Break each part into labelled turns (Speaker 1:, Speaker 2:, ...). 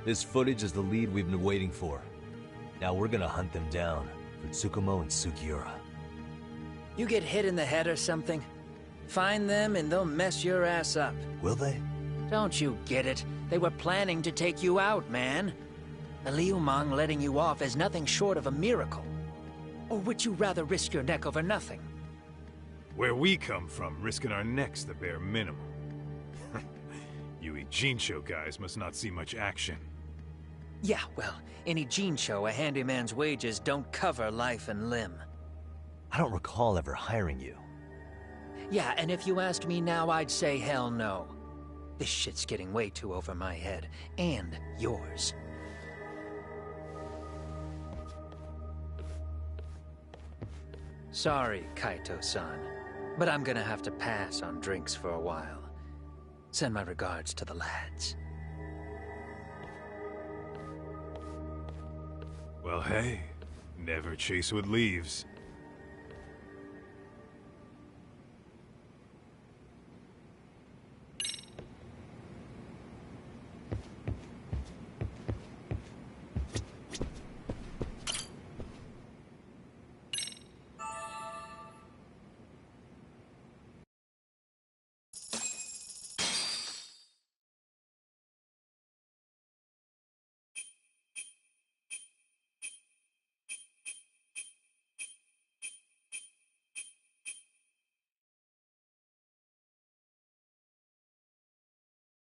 Speaker 1: This footage is the lead we've been waiting for. Now we're gonna hunt them down for Tsukumo and Sugiura.
Speaker 2: You get hit in the head or something? Find them and they'll mess your ass up.
Speaker 1: Will they?
Speaker 2: Don't you get it? They were planning to take you out, man. The Liu Mang letting you off is nothing short of a miracle. Or would you rather risk your neck over nothing?
Speaker 3: Where we come from, risking our necks the bare minimum. You Ijincho guys must not see much action.
Speaker 2: Yeah, well, in Ijincho, a handyman's wages don't cover life and limb.
Speaker 1: I don't recall ever hiring you.
Speaker 2: Yeah, and if you asked me now, I'd say hell no. This shit's getting way too over my head. And yours. Sorry, Kaito-san, but I'm gonna have to pass on drinks for a while. Send my regards to the lads.
Speaker 3: Well, hey, never chase what leaves.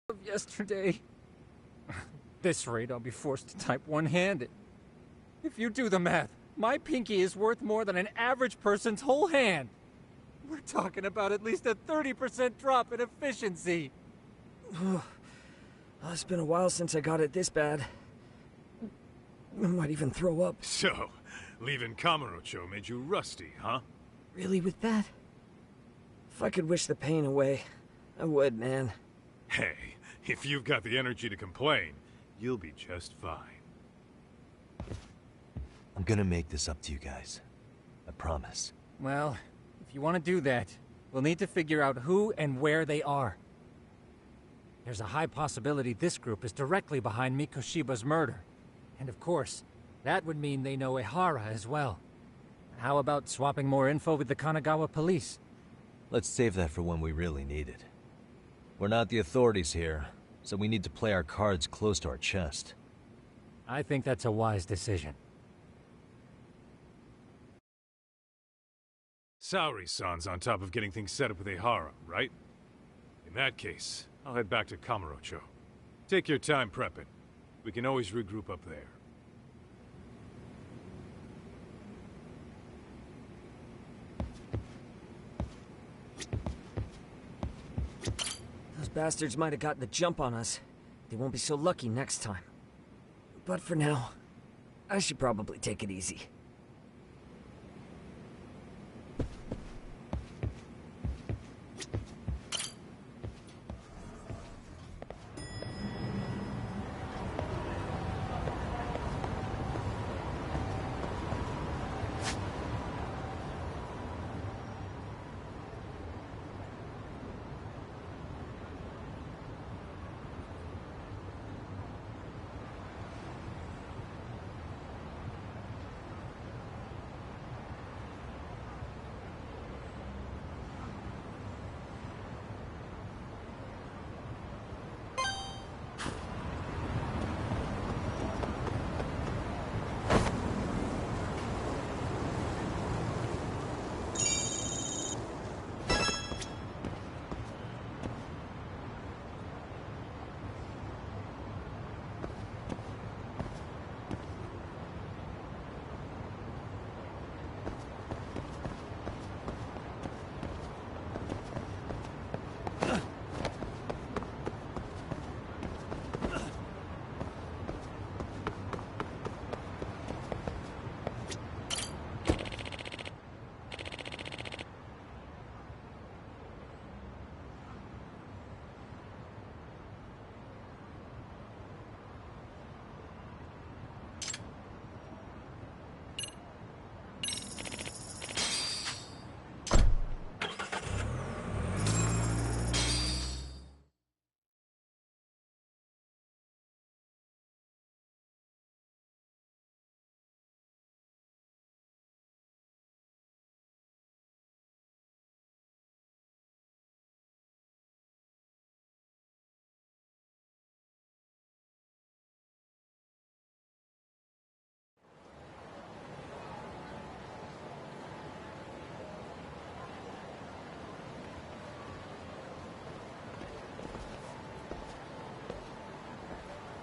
Speaker 4: Of yesterday. This rate, I'll be forced to type one-handed. If you do the math, my pinky is worth more than an average person's whole hand. We're talking about at least a 30% drop in efficiency.
Speaker 5: Well, it's been a while since I got it this bad. I might even throw up.
Speaker 3: So, leaving Kamurocho made you rusty, huh?
Speaker 5: Really with that? If I could wish the pain away, I would, man.
Speaker 3: Hey, if you've got the energy to complain, you'll be just fine.
Speaker 1: I'm gonna make this up to you guys. I promise.
Speaker 4: Well, if you want to do that, we'll need to figure out who and where they are. There's a high possibility this group is directly behind Mikoshiba's murder. And of course, that would mean they know Ehara as well. How about swapping more info with the Kanagawa police?
Speaker 1: Let's save that for when we really need it. We're not the authorities here, so we need to play our cards close to our chest.
Speaker 4: I think that's a wise decision.
Speaker 3: Saori-san's on top of getting things set up with Ehara, right? In that case, I'll head back to Kamurocho. Take your time prepping. We can always regroup up there.
Speaker 5: Those bastards might have gotten the jump on us. They won't be so lucky next time. But for now, I should probably take it easy.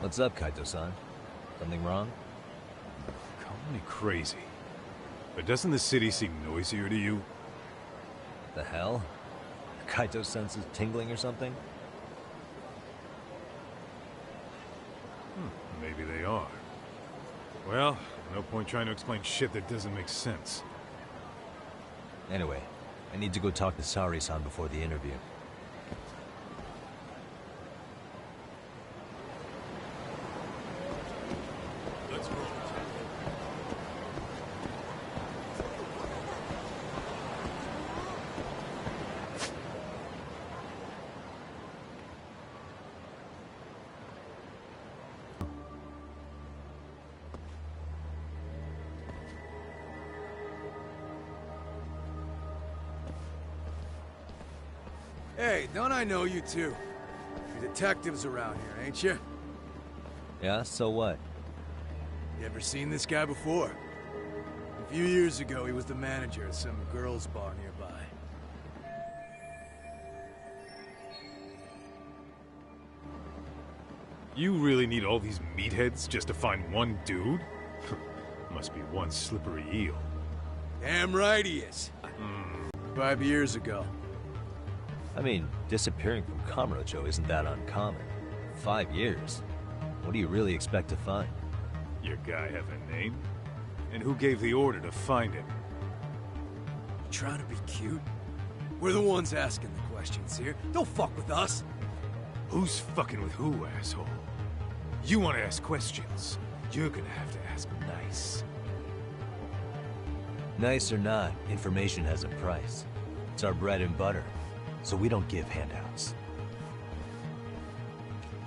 Speaker 1: What's up, Kaito-san? Something wrong?
Speaker 3: Call me crazy, but doesn't the city seem noisier to you?
Speaker 1: The hell? Kaito senses tingling or something?
Speaker 3: Maybe they are. Well, no point trying to explain shit that doesn't make sense.
Speaker 1: Anyway, I need to go talk to Sari-san before the interview.
Speaker 3: Let's roll.
Speaker 6: Hey, don't I know you two? You're detectives around here, ain't you?
Speaker 1: Yeah, so what?
Speaker 6: You ever seen this guy before? A few years ago, he was the manager at some girls' bar nearby.
Speaker 3: You really need all these meatheads just to find one dude? Must be one slippery eel.
Speaker 6: Damn right he is. 5 years ago.
Speaker 1: I mean, disappearing from Kamurocho isn't that uncommon. 5 years. What do you really expect to find?
Speaker 3: Your guy have a name? And who gave the order to find him?
Speaker 6: Trying to be cute? We're the ones asking the questions here. Don't fuck with us.
Speaker 3: Who's fucking with who, asshole? You want to ask questions? You're gonna have to ask nice.
Speaker 1: Nice or not, information has a price. It's our bread and butter, so we don't give handouts.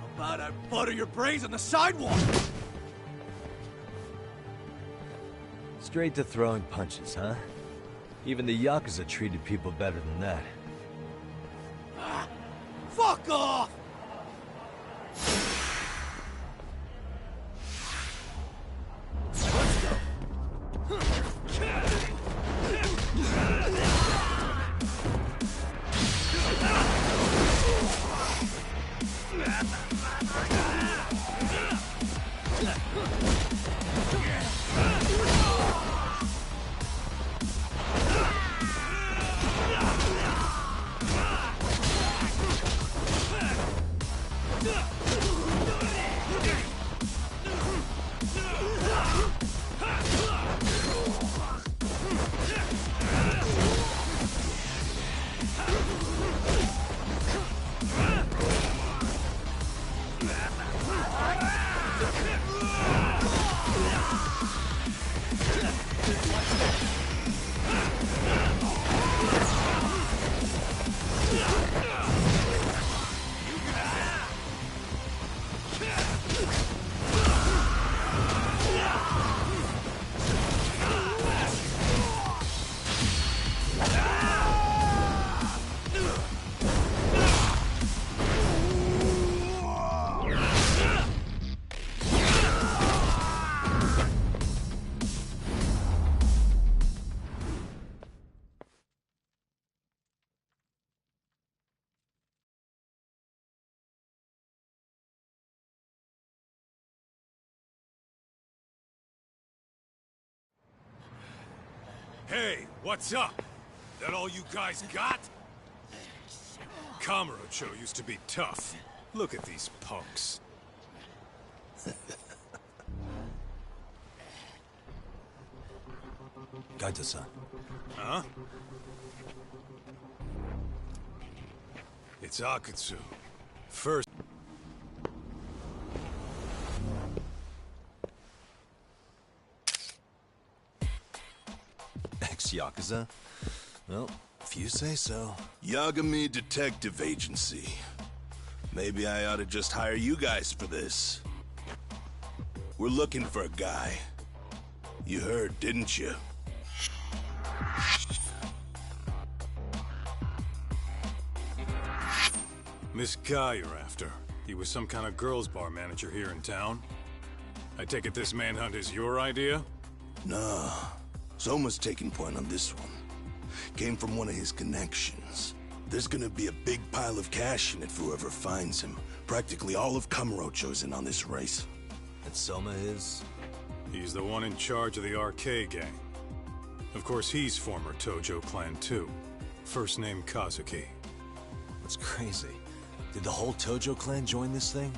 Speaker 6: How about I butter your brains on the sidewalk?
Speaker 1: Straight to throwing punches, huh? Even the Yakuza treated people better than that.
Speaker 6: Fuck off!
Speaker 3: Hey, what's up? That all you guys got? Kamurocho used to be tough. Look at these punks.
Speaker 1: Kaito-san.
Speaker 3: Huh? It's Akutsu. First...
Speaker 1: Ex-Yakuza? Well, if you say so.
Speaker 7: Yagami Detective Agency. Maybe I ought to just hire you guys for this. We're looking for a guy. You heard, didn't you?
Speaker 3: This guy you're after. He was some kind of girls' bar manager here in town. I take it this manhunt is your idea?
Speaker 7: Nah. Soma's taking point on this one. Came from one of his connections. There's gonna be a big pile of cash in it for whoever finds him. Practically all of Kamurocho's in on this race.
Speaker 1: And Soma is?
Speaker 3: He's the one in charge of the RK gang. Of course, he's former Tojo clan too. First name Kazuki.
Speaker 1: That's crazy. Did the whole Tojo clan join this thing?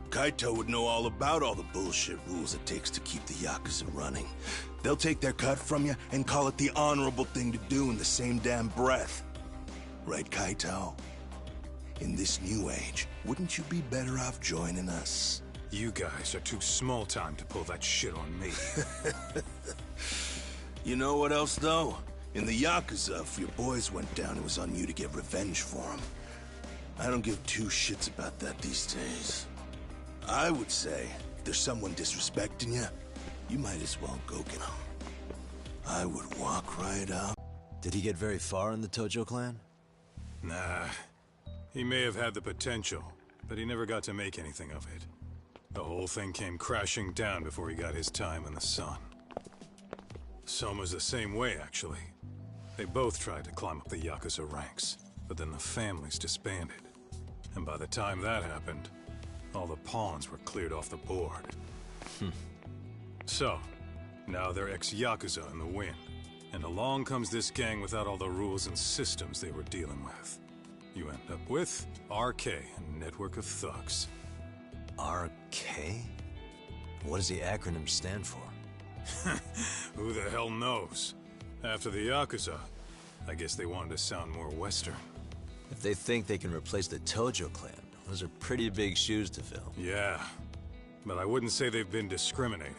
Speaker 7: Kaito would know all about all the bullshit rules it takes to keep the Yakuza running. They'll take their cut from you and call it the honorable thing to do in the same damn breath. Right, Kaito? In this new age, wouldn't you be better off joining us?
Speaker 3: You guys are too small time to pull that shit on me.
Speaker 7: You know what else, though? In the Yakuza, if your boys went down, it was on you to get revenge for them. I don't give two shits about that these days. I would say, if there's someone disrespecting you, you might as well go get them. I would walk right out.
Speaker 1: Did he get very far in the Tojo clan?
Speaker 3: Nah. He may have had the potential, but he never got to make anything of it. The whole thing came crashing down before he got his time in the sun. Soma's the same way, actually. They both tried to climb up the Yakuza ranks, but then the families disbanded. And by the time that happened, all the pawns were cleared off the board. So, now they're ex-Yakuza in the wind. And along comes this gang without all the rules and systems they were dealing with. You end up with RK, a network of thugs.
Speaker 1: RK? What does the acronym stand for?
Speaker 3: Who the hell knows? After the Yakuza, I guess they wanted to sound more Western.
Speaker 1: If they think they can replace the Tojo clan, those are pretty big shoes to fill.
Speaker 3: Yeah, but I wouldn't say they've been discriminating.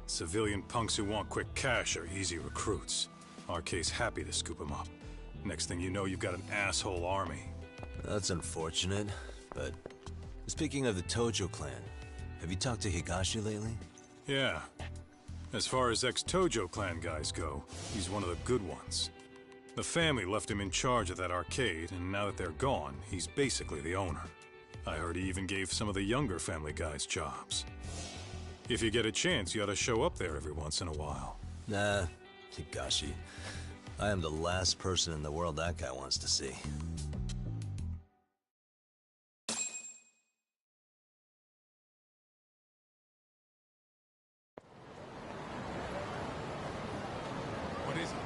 Speaker 3: Civilian punks who want quick cash are easy recruits. RK's happy to scoop them up. Next thing you know, you've got an asshole army.
Speaker 1: That's unfortunate, but speaking of the Tojo clan, have you talked to Higashi lately?
Speaker 3: Yeah. As far as ex-Tojo clan guys go, he's one of the good ones. The family left him in charge of that arcade, and now that they're gone, he's basically the owner. I heard he even gave some of the younger family guys jobs. If you get a chance, you ought to show up there every once in a while.
Speaker 1: Nah, Higashi. I am the last person in the world that guy wants to see.
Speaker 3: What is it?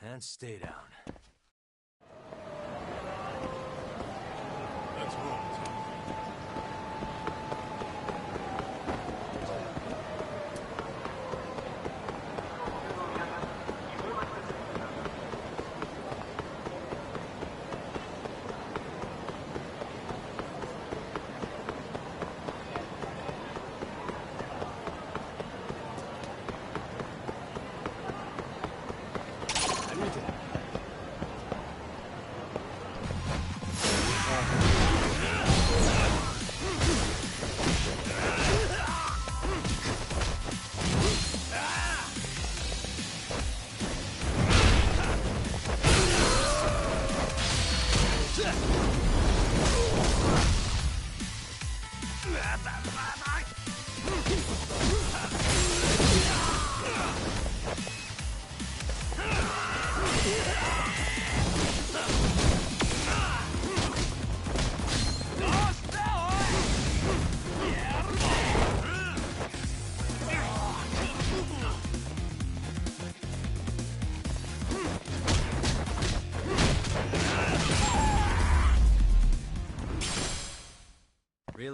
Speaker 1: And stay down.
Speaker 3: Let's roll.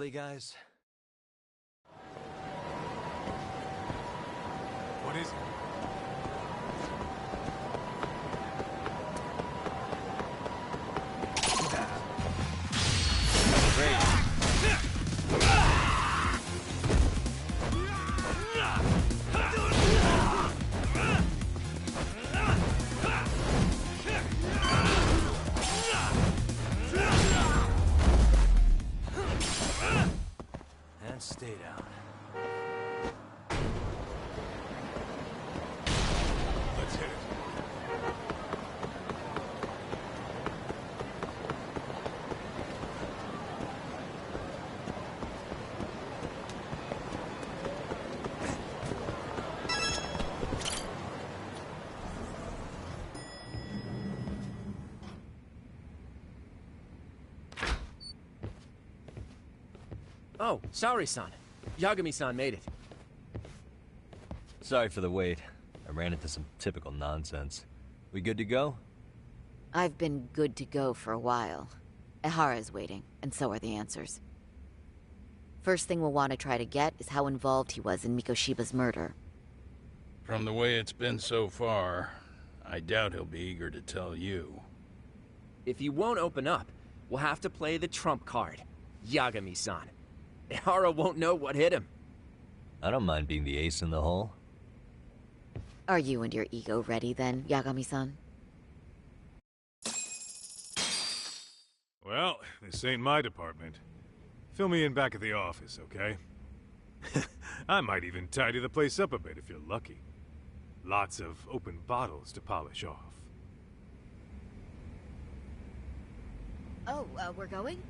Speaker 1: Really, guys?
Speaker 3: What is it?
Speaker 1: And stay down.
Speaker 3: Let's hit it.
Speaker 8: Oh, sorry-san. Yagami-san made it.
Speaker 1: Sorry for the wait. I ran into some typical nonsense. We good to go?
Speaker 9: I've been good to go for a while. Ehara's waiting, and so are the answers. First thing we'll want to try to get is how involved he was in Mikoshiba's murder.
Speaker 10: From the way it's been so far, I doubt he'll be eager to tell you.
Speaker 8: If he won't open up, we'll have to play the trump card. Yagami-san. Ehara won't know what hit him.
Speaker 1: I don't mind being the ace in the hole.
Speaker 9: Are you and your ego ready then, Yagami-san?
Speaker 3: Well, this ain't my department. Fill me in back at the office, okay? I might even tidy the place up a bit if you're lucky. Lots of open bottles to polish off.
Speaker 9: Oh, we're going?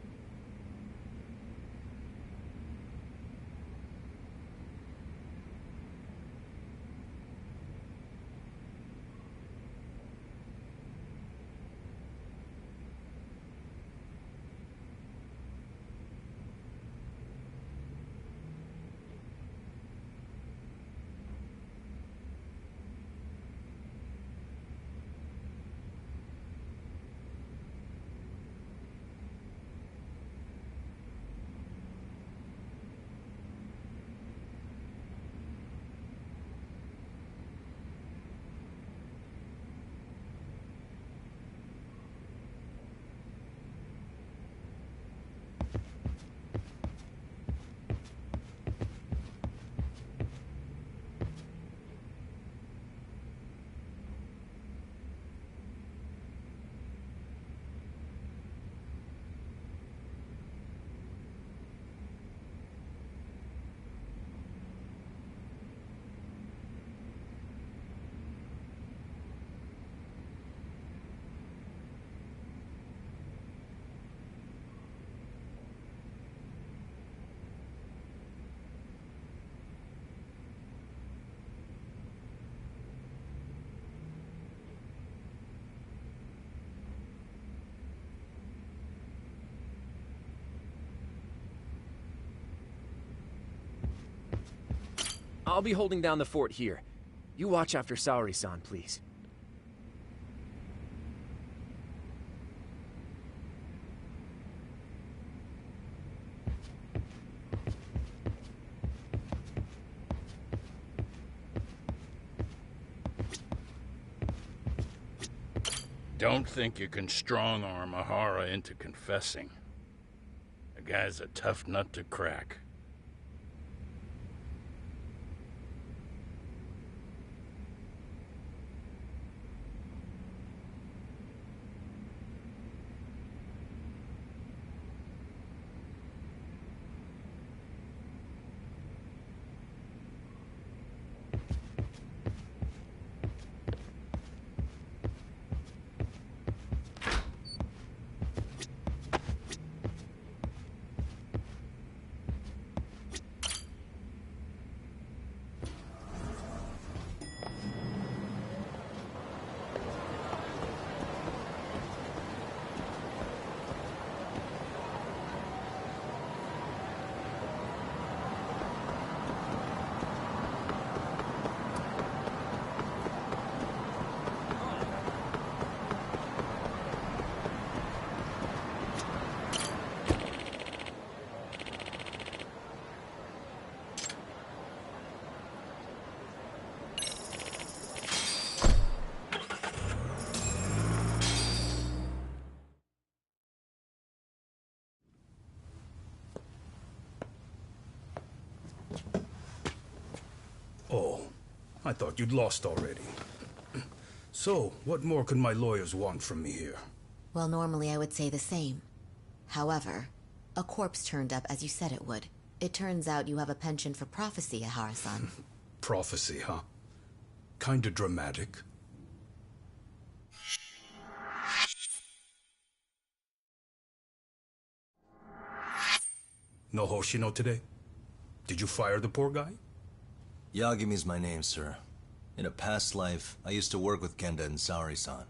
Speaker 8: I'll be holding down the fort here. You watch after Saori-san, please.
Speaker 10: Don't think you can strong-arm Ehara into confessing. The guy's a tough nut to crack.
Speaker 6: I thought you'd lost already. So, what more could my lawyers want from me here?
Speaker 9: Well, normally I would say the same. However, a corpse turned up as you said it would. It turns out you have a penchant for prophecy, Ihara-san.
Speaker 6: Prophecy, huh? Kinda dramatic. No Hoshino today? Did you fire the poor guy?
Speaker 1: Yagami's my name, sir. In a past life, I used to work with Kenda and Saori-san.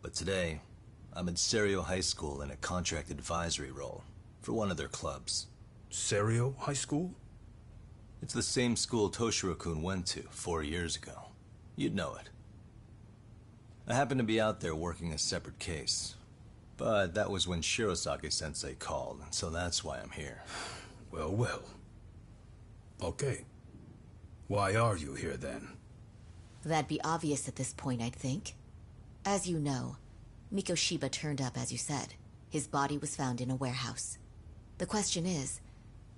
Speaker 1: But today, I'm at Serio High School in a contract advisory role for one of their clubs.
Speaker 6: Serio High School?
Speaker 1: It's the same school Toshiro-kun went to 4 years ago. You'd know it. I happened to be out there working a separate case. But that was when Shirosaki-sensei called, and so that's why I'm here.
Speaker 6: Well, well. Okay. Why are you here then?
Speaker 9: That'd be obvious at this point, I'd think. As you know, Mikoshiba turned up as you said. His body was found in a warehouse. The question is,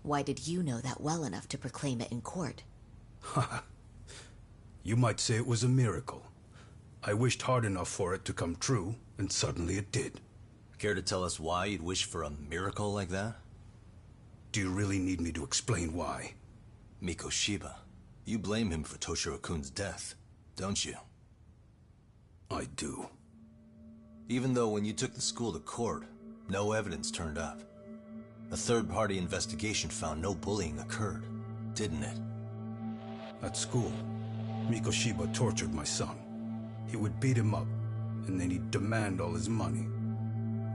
Speaker 9: why did you know that well enough to proclaim it in court?
Speaker 6: You might say it was a miracle. I wished hard enough for it to come true, and suddenly it did.
Speaker 1: Care to tell us why you'd wish for a miracle like that?
Speaker 6: Do you really need me to explain why?
Speaker 1: Mikoshiba. You blame him for Toshiro-kun's death, don't you?
Speaker 6: I do.
Speaker 1: Even though when you took the school to court, no evidence turned up. A third-party investigation found no bullying occurred, didn't it?
Speaker 6: At school, Mikoshiba tortured my son. He would beat him up, and then he'd demand all his money.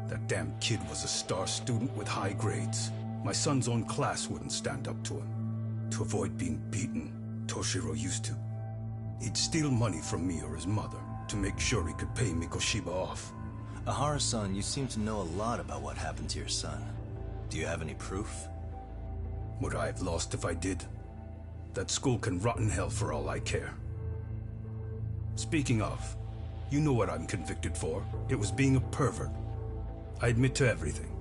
Speaker 6: That damn kid was a star student with high grades. My son's own class wouldn't stand up to him. To avoid being beaten, Toshiro used to. He'd steal money from me or his mother to make sure he could pay Mikoshiba off.
Speaker 1: Ihara-san, you seem to know a lot about what happened to your son. Do you have any proof?
Speaker 6: Would I have lost if I did? That school can rot in hell for all I care. Speaking of, you know what I'm convicted for. It was being a pervert. I admit to everything.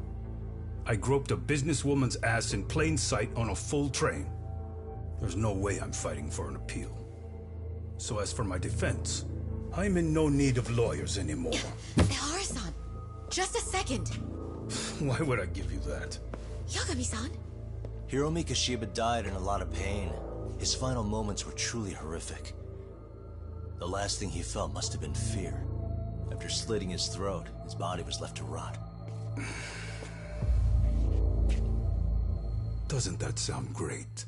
Speaker 6: I groped a businesswoman's ass in plain sight on a full train. There's no way I'm fighting for an appeal. So as for my defense, I'm in no need of lawyers anymore.
Speaker 9: Ihara-san, just a second.
Speaker 6: Why would I give you that?
Speaker 9: Yagami-san?
Speaker 1: Hiro Mikoshiba died in a lot of pain. His final moments were truly horrific. The last thing he felt must have been fear. After slitting his throat, his body was left to rot.
Speaker 6: Doesn't that sound great?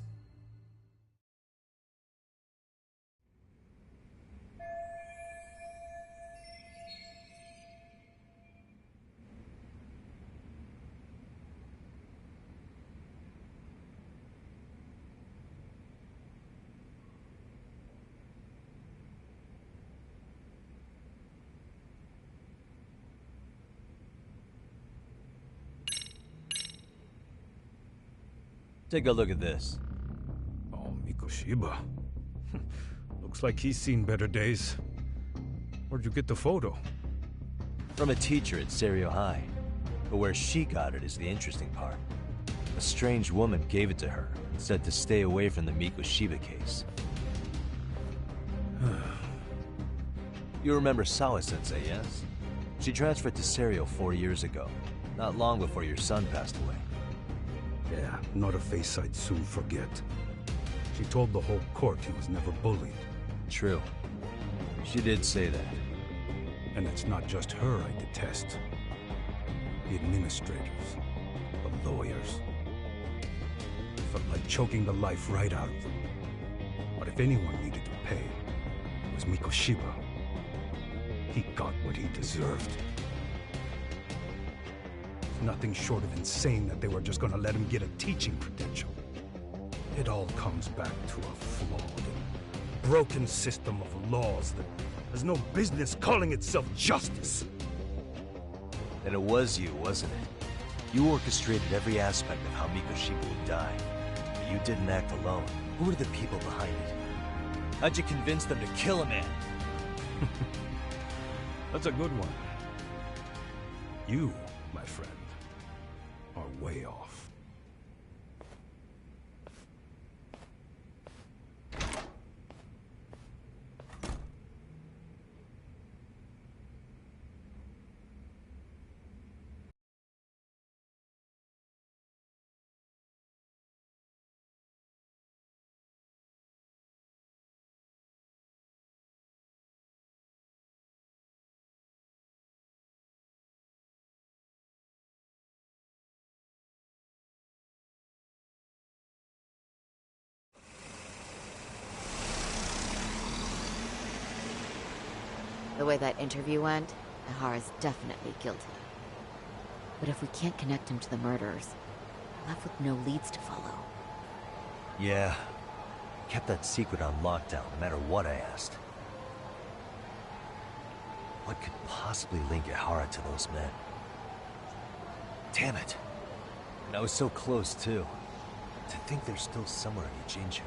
Speaker 1: Take a look at this.
Speaker 6: Oh, Mikoshiba. Looks like he's seen better days. Where'd you get the photo?
Speaker 1: From a teacher at Serio High. But where she got it is the interesting part. A strange woman gave it to her and said to stay away from the Mikoshiba case. You remember Sawa-sensei, yes? She transferred to Serio 4 years ago, not long before your son passed away.
Speaker 6: Yeah, not a face I'd soon forget. She told the whole court he was never bullied.
Speaker 1: True. She did say that.
Speaker 6: And it's not just her I detest. The administrators, the lawyers. It felt like choking the life right out of them. But if anyone needed to pay, it was Mikoshiba. He got what he deserved. Nothing short of insane that they were just gonna let him get a teaching credential. It all comes back to a flawed and broken system of laws that has no business calling itself justice.
Speaker 1: And it was you, wasn't it? You orchestrated every aspect of how Mikoshiba would die. But you didn't act alone. Who were the people behind it? How'd you convince them to kill a man?
Speaker 6: That's a good one. You, my friend, are way off.
Speaker 9: The way that interview went, Ihara's definitely guilty. But if we can't connect him to the murderers, we're left with no leads to follow.
Speaker 1: Yeah. Kept that secret on lockdown, no matter what I asked. What could possibly link Ihara to those men? Damn it. And I was so close, too. To think they're still somewhere in Ijincho.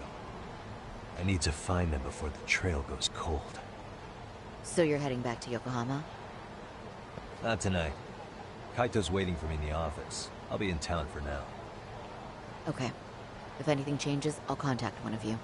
Speaker 1: I need to find them before the trail goes cold.
Speaker 9: So you're heading back to Yokohama?
Speaker 1: Not tonight. Kaito's waiting for me in the office. I'll be in town for now.
Speaker 9: Okay. If anything changes, I'll contact one of you.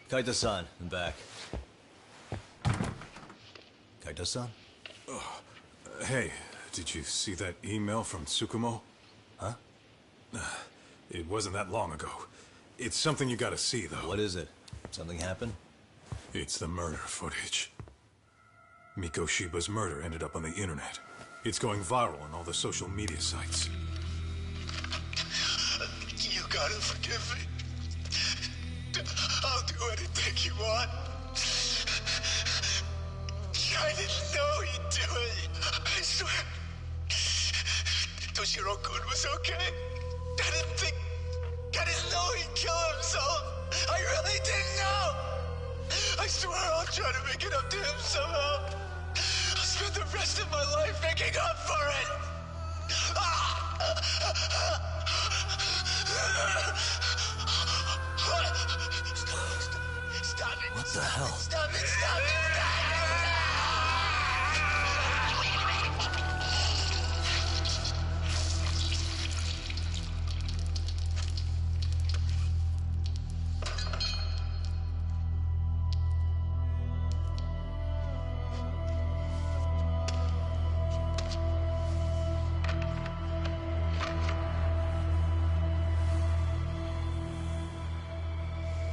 Speaker 1: Kaito-san, I'm back. Kaito-san?
Speaker 3: Hey, did you see that email from Tsukumo?
Speaker 1: Huh?
Speaker 3: It wasn't that long ago. It's something you gotta see, though.
Speaker 1: What is it? Something happened?
Speaker 3: It's the murder footage. Mikoshiba's murder ended up on the internet. It's going viral on all the social media sites.
Speaker 7: You gotta forgive me. I'll do anything you want. I didn't know he'd do it. I swear. Toshiro-kun was okay. I didn't know he'd kill himself. I really didn't know. I swear I'll try to make it up to him somehow. I'll spend the rest of my life making up for it. Stop it.
Speaker 1: What the hell?
Speaker 7: Stop it. Stop it.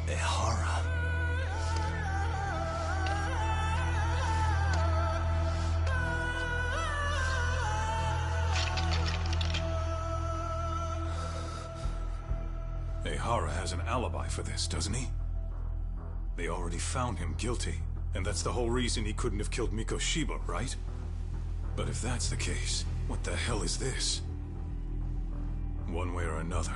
Speaker 1: Ihara.
Speaker 3: Ihara has an alibi for this, doesn't he? They already found him guilty, and that's the whole reason he couldn't have killed Mikoshiba, right? But if that's the case, what the hell is this? One way or another,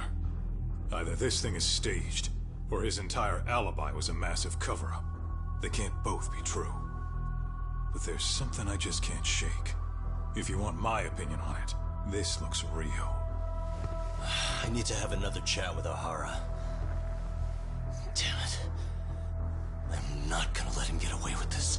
Speaker 3: either this thing is staged, or his entire alibi was a massive cover-up. They can't both be true. But there's something I just can't shake. If you want my opinion on it, this looks real.
Speaker 1: I need to have another chat with Ihara. Damn it. I'm not gonna let him get away with this.